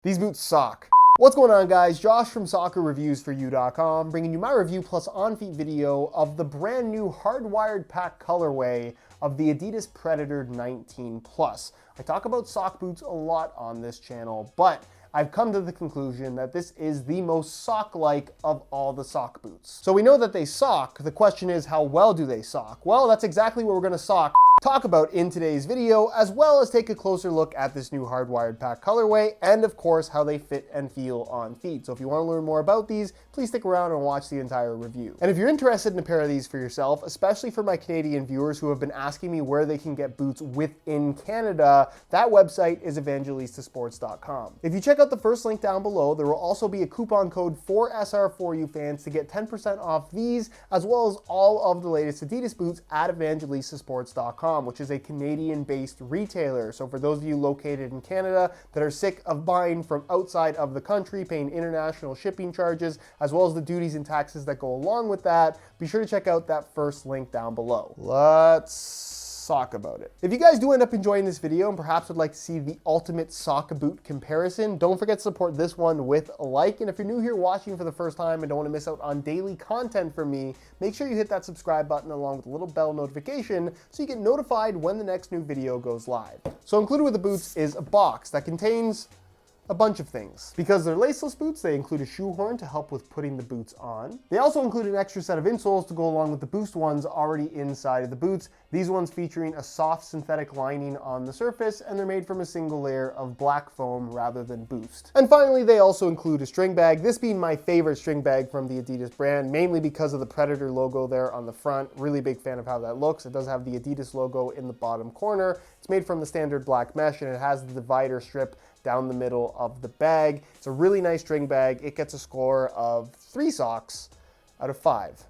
These boots suck. What's going on, guys? Josh from soccerreviewsforyou.com, bringing you my review plus on-feet video of the brand new hardwired pack colorway of the Adidas Predator 19 Plus. I talk about sock boots a lot on this channel, but I've come to the conclusion that this is the most sock-like of all the sock boots. So we know that they sock. The question is, how well do they sock? Well, that's exactly what we're going to talk about in today's video, as well as take a closer look at this new hardwired pack colorway and of course how they fit and feel on feet. So if you want to learn more about these, please stick around and watch the entire review. And if you're interested in a pair of these for yourself, especially for my Canadian viewers who have been asking me where they can get boots within Canada, that website is evangelistasports.com. If you check out the first link down below, there will also be a coupon code for SR4U fans to get 10% off these, as well as all of the latest Adidas boots at evangelistasports.com, which is a Canadian-based retailer. So for those of you located in Canada that are sick of buying from outside of the country, paying international shipping charges, as well as the duties and taxes that go along with that, be sure to check out that first link down below. Let's talk about it. If you guys do end up enjoying this video and perhaps would like to see the ultimate sock boot comparison, don't forget to support this one with a like. And if you're new here watching for the first time and don't want to miss out on daily content from me, make sure you hit that subscribe button along with a little bell notification so you get notified when the next new video goes live. So included with the boots is a box that contains a bunch of things. Because they're laceless boots, they include a shoehorn to help with putting the boots on. They also include an extra set of insoles to go along with the Boost ones already inside of the boots. These ones featuring a soft synthetic lining on the surface, and they're made from a single layer of black foam rather than Boost. And finally, they also include a string bag, this being my favorite string bag from the Adidas brand, mainly because of the Predator logo there on the front. Really big fan of how that looks. It does have the Adidas logo in the bottom corner. It's made from the standard black mesh, and it has the divider strip down the middle of the bag. It's a really nice string bag. It gets a score of 3 socks out of 5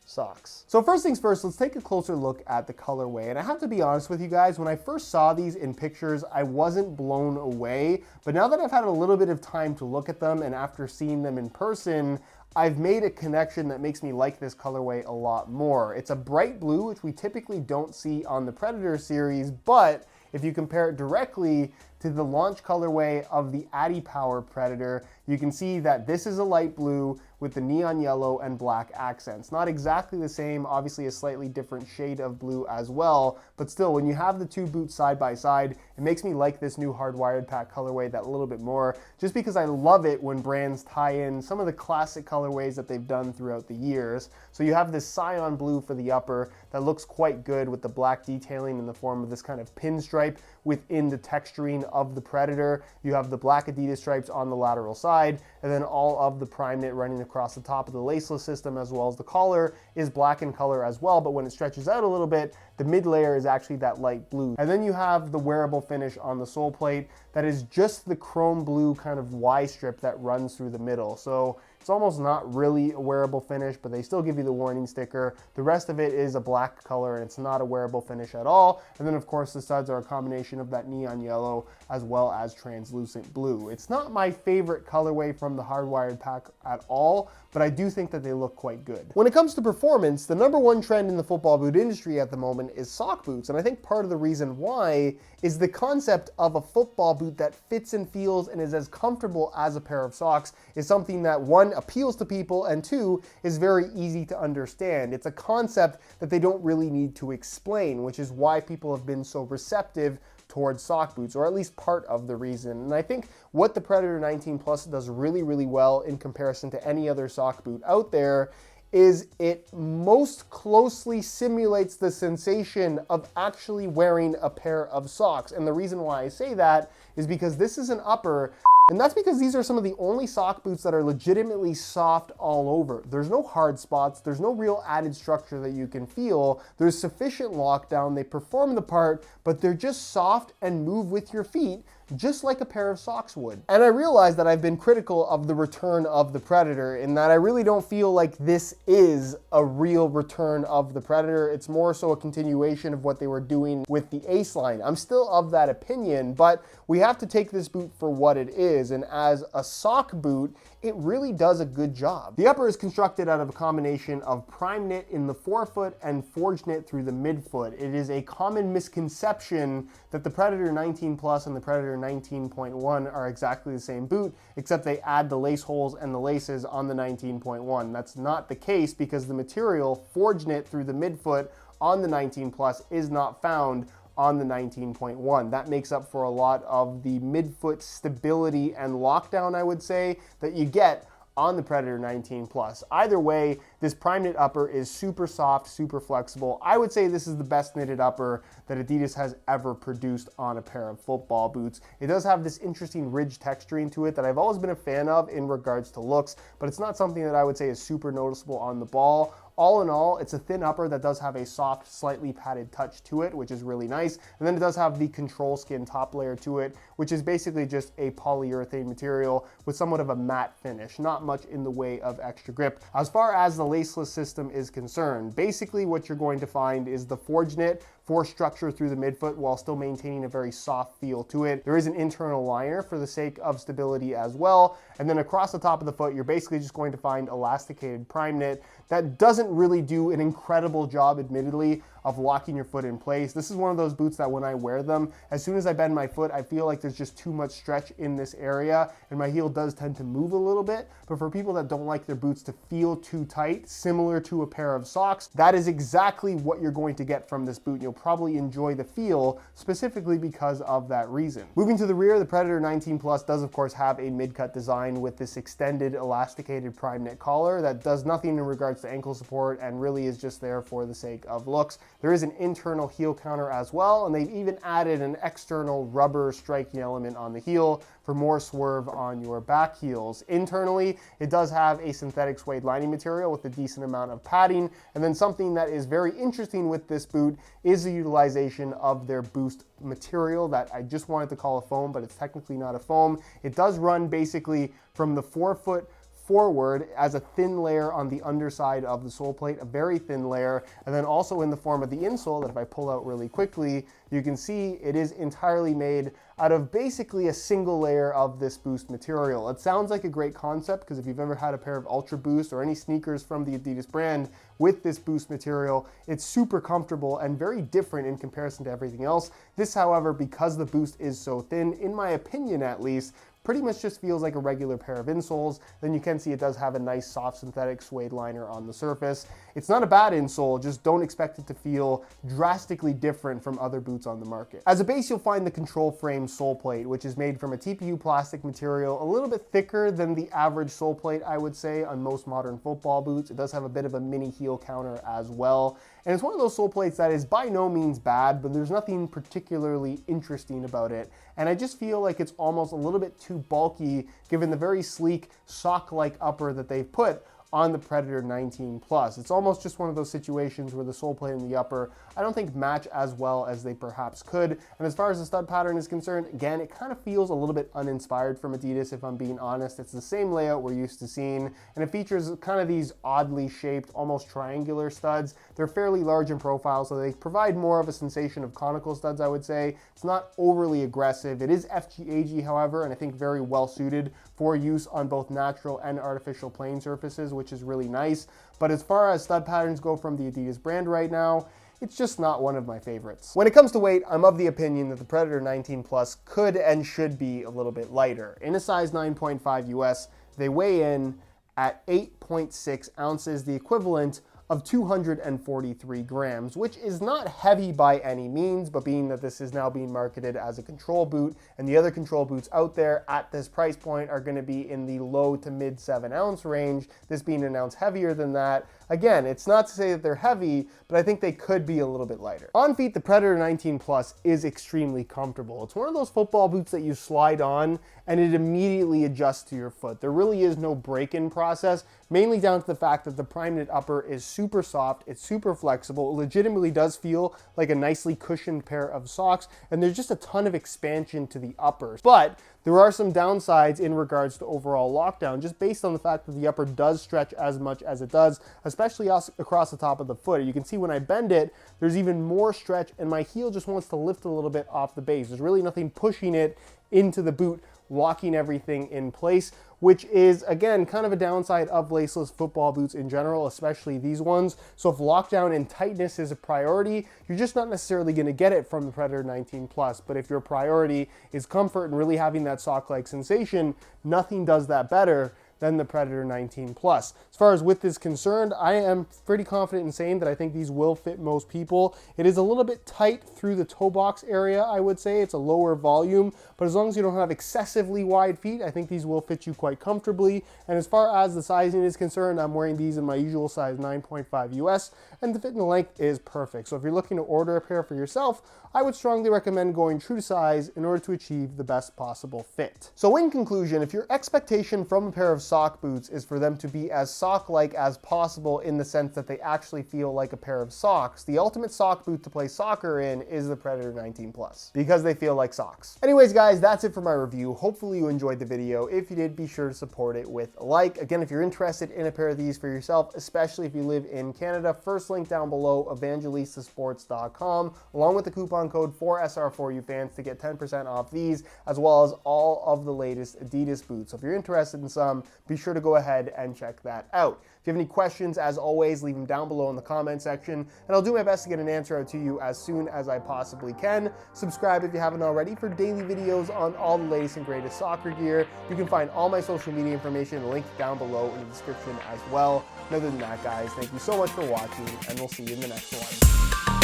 socks. So first things first, let's take a closer look at the colorway. And I have to be honest with you guys, when I first saw these in pictures, I wasn't blown away. But now that I've had a little bit of time to look at them and after seeing them in person, I've made a connection that makes me like this colorway a lot more. It's a bright blue, which we typically don't see on the Predator series, but if you compare it directly to the launch colorway of the Adi Power Predator, you can see that this is a light blue with the neon yellow and black accents. Not exactly the same, obviously a slightly different shade of blue as well, but still, when you have the two boots side by side, it makes me like this new hardwired pack colorway that little bit more, just because I love it when brands tie in some of the classic colorways that they've done throughout the years. So you have this cyan blue for the upper that looks quite good with the black detailing in the form of this kind of pinstripe within the texturing of the Predator. You have the black Adidas stripes on the lateral side, and then all of the prime knit running across the top of the laceless system, as well as the collar is black in color as well, but when it stretches out a little bit, the mid layer is actually that light blue. And then you have the wearable finish on the sole plate that is just the chrome blue kind of Y strip that runs through the middle. So it's almost not really a wearable finish, but they still give you the warning sticker. The rest of it is a black color, and it's not a wearable finish at all. And then of course the studs are a combination of that neon yellow as well as translucent blue. It's not my favorite colorway from the hardwired pack at all, but I do think that they look quite good. When it comes to performance, the #1 trend in the football boot industry at the moment is sock boots, and I think part of the reason why is the concept of a football boot that fits and feels and is as comfortable as a pair of socks is something that, one, appeals to people, and two, is very easy to understand. It's a concept that they don't really need to explain, which is why people have been so receptive towards sock boots, or at least part of the reason. And I think what the Predator 19 Plus does really, really well in comparison to any other sock boot out there is it most closely simulates the sensation of actually wearing a pair of socks. And the reason why I say that is because this is an upper, and that's because these are some of the only sock boots that are legitimately soft all over. There's no hard spots, there's no real added structure that you can feel, there's sufficient lockdown, they perform the part, but they're just soft and move with your feet, just like a pair of socks would. And I realize that I've been critical of the return of the Predator in that I really don't feel like this is a real return of the Predator. It's more so a continuation of what they were doing with the Ace line. I'm still of that opinion, but we have to take this boot for what it is, and as a sock boot, it really does a good job. The upper is constructed out of a combination of prime knit in the forefoot and forge knit through the midfoot. It is a common misconception that the Predator 19 Plus and the Predator 19.1 are exactly the same boot, except they add the lace holes and the laces on the 19.1. That's not the case because the material forged knit through the midfoot on the 19 Plus is not found on the 19.1. That makes up for a lot of the midfoot stability and lockdown, I would say, that you get on the Predator 19 Plus. Either way, this prime knit upper is super soft, super flexible. I would say this is the best knitted upper that Adidas has ever produced on a pair of football boots. It does have this interesting ridge texturing to it that I've always been a fan of in regards to looks, but it's not something that I would say is super noticeable on the ball. All in all, it's a thin upper that does have a soft, slightly padded touch to it, which is really nice. And then it does have the control skin top layer to it, which is basically just a polyurethane material with somewhat of a matte finish, not much in the way of extra grip. As far as the laceless system is concerned, basically what you're going to find is the forged knit for structure through the midfoot while still maintaining a very soft feel to it. There is an internal liner for the sake of stability as well. And then across the top of the foot, you're basically just going to find elasticated prime knit that doesn't really do an incredible job, admittedly, of locking your foot in place. This is one of those boots that when I wear them, as soon as I bend my foot, I feel like there's just too much stretch in this area and my heel does tend to move a little bit. But for people that don't like their boots to feel too tight, similar to a pair of socks, that is exactly what you're going to get from this boot. You'll probably enjoy the feel specifically because of that reason. Moving to the rear, the Predator 19 Plus does of course have a mid-cut design with this extended elasticated prime knit collar that does nothing in regards to ankle support and really is just there for the sake of looks. There is an internal heel counter as well, and they've even added an external rubber striking element on the heel for more swerve on your back heels. Internally, it does have a synthetic suede lining material with a decent amount of padding, and then something that is very interesting with this boot is the utilization of their Boost material that I just wanted to call a foam, but it's technically not a foam. It does run basically from the forefoot forward as a thin layer on the underside of the sole plate, a very thin layer, and then also in the form of the insole that if I pull out really quickly, you can see it is entirely made out of basically a single layer of this Boost material. It sounds like a great concept because if you've ever had a pair of Ultra Boost or any sneakers from the Adidas brand with this Boost material, it's super comfortable and very different in comparison to everything else. This, however, because the Boost is so thin, in my opinion at least, pretty much just feels like a regular pair of insoles. Then you can see it does have a nice soft synthetic suede liner on the surface. It's not a bad insole, just don't expect it to feel drastically different from other boots on the market. As a base, you'll find the control frame sole plate, which is made from a TPU plastic material, a little bit thicker than the average sole plate, I would say, on most modern football boots. It does have a bit of a mini heel counter as well. And it's one of those sole plates that is by no means bad, but there's nothing particularly interesting about it. And I just feel like it's almost a little bit too bulky given the very sleek sock-like upper that they've put on the Predator 19 Plus. It's almost just one of those situations where the sole plate and the upper I don't think match as well as they perhaps could. And as far as the stud pattern is concerned, again, it kind of feels a little bit uninspired from Adidas, if I'm being honest. It's the same layout we're used to seeing, and it features kind of these oddly shaped, almost triangular studs. They're fairly large in profile, so they provide more of a sensation of conical studs, I would say. It's not overly aggressive. It is FGAG, however, and I think very well suited for use on both natural and artificial playing surfaces, which is really nice. But as far as stud patterns go from the Adidas brand right now, it's just not one of my favorites. When it comes to weight, I'm of the opinion that the Predator 19 Plus could and should be a little bit lighter. In a size 9.5 US, they weigh in at 8.6 ounces, the equivalent of 243 grams, which is not heavy by any means, but being that this is now being marketed as a control boot, and the other control boots out there at this price point are gonna be in the low to mid 7 ounce range, this being an ounce heavier than that. Again, it's not to say that they're heavy, but I think they could be a little bit lighter. On feet, the Predator 19 Plus is extremely comfortable. It's one of those football boots that you slide on and it immediately adjusts to your foot. There really is no break-in process, mainly down to the fact that the prime knit upper is super soft, it's super flexible, it legitimately does feel like a nicely cushioned pair of socks, and there's just a ton of expansion to the uppers. But There are some downsides in regards to overall lockdown, just based on the fact that the upper does stretch as much as it does, especially across the top of the foot. You can see when I bend it, there's even more stretch, and my heel just wants to lift a little bit off the base. There's really nothing pushing it into the boot, locking everything in place, which is, again, kind of a downside of laceless football boots in general, especially these ones. So if lockdown and tightness is a priority, you're just not necessarily going to get it from the Predator 19 Plus. But if your priority is comfort and really having that sock-like sensation, nothing does that better than the Predator 19 Plus. As far as width is concerned, I am pretty confident in saying that I think these will fit most people. It is a little bit tight through the toe box area, I would say. It's a lower volume, but as long as you don't have excessively wide feet, I think these will fit you quite comfortably. And as far as the sizing is concerned, I'm wearing these in my usual size 9.5 US, and the fit and the length is perfect. So if you're looking to order a pair for yourself, I would strongly recommend going true to size in order to achieve the best possible fit. So in conclusion, if your expectation from a pair of sock boots is for them to be as sock-like as possible in the sense that they actually feel like a pair of socks, the ultimate sock boot to play soccer in is the Predator 19 Plus, because they feel like socks. Anyways, guys, that's it for my review. Hopefully you enjoyed the video. If you did, be sure to support it with a like. Again, if you're interested in a pair of these for yourself, especially if you live in Canada, first link down below, evangelistasports.com, along with the coupon code for SR4U fans to get 10% off these, as well as all of the latest Adidas boots. So if you're interested in some, be sure to go ahead and check that out. If you have any questions, as always, leave them down below in the comment section, and I'll do my best to get an answer out to you as soon as I possibly can. Subscribe if you haven't already for daily videos on all the latest and greatest soccer gear. You can find all my social media information linked down below in the description as well. And other than that, guys, thank you so much for watching, and we'll see you in the next one.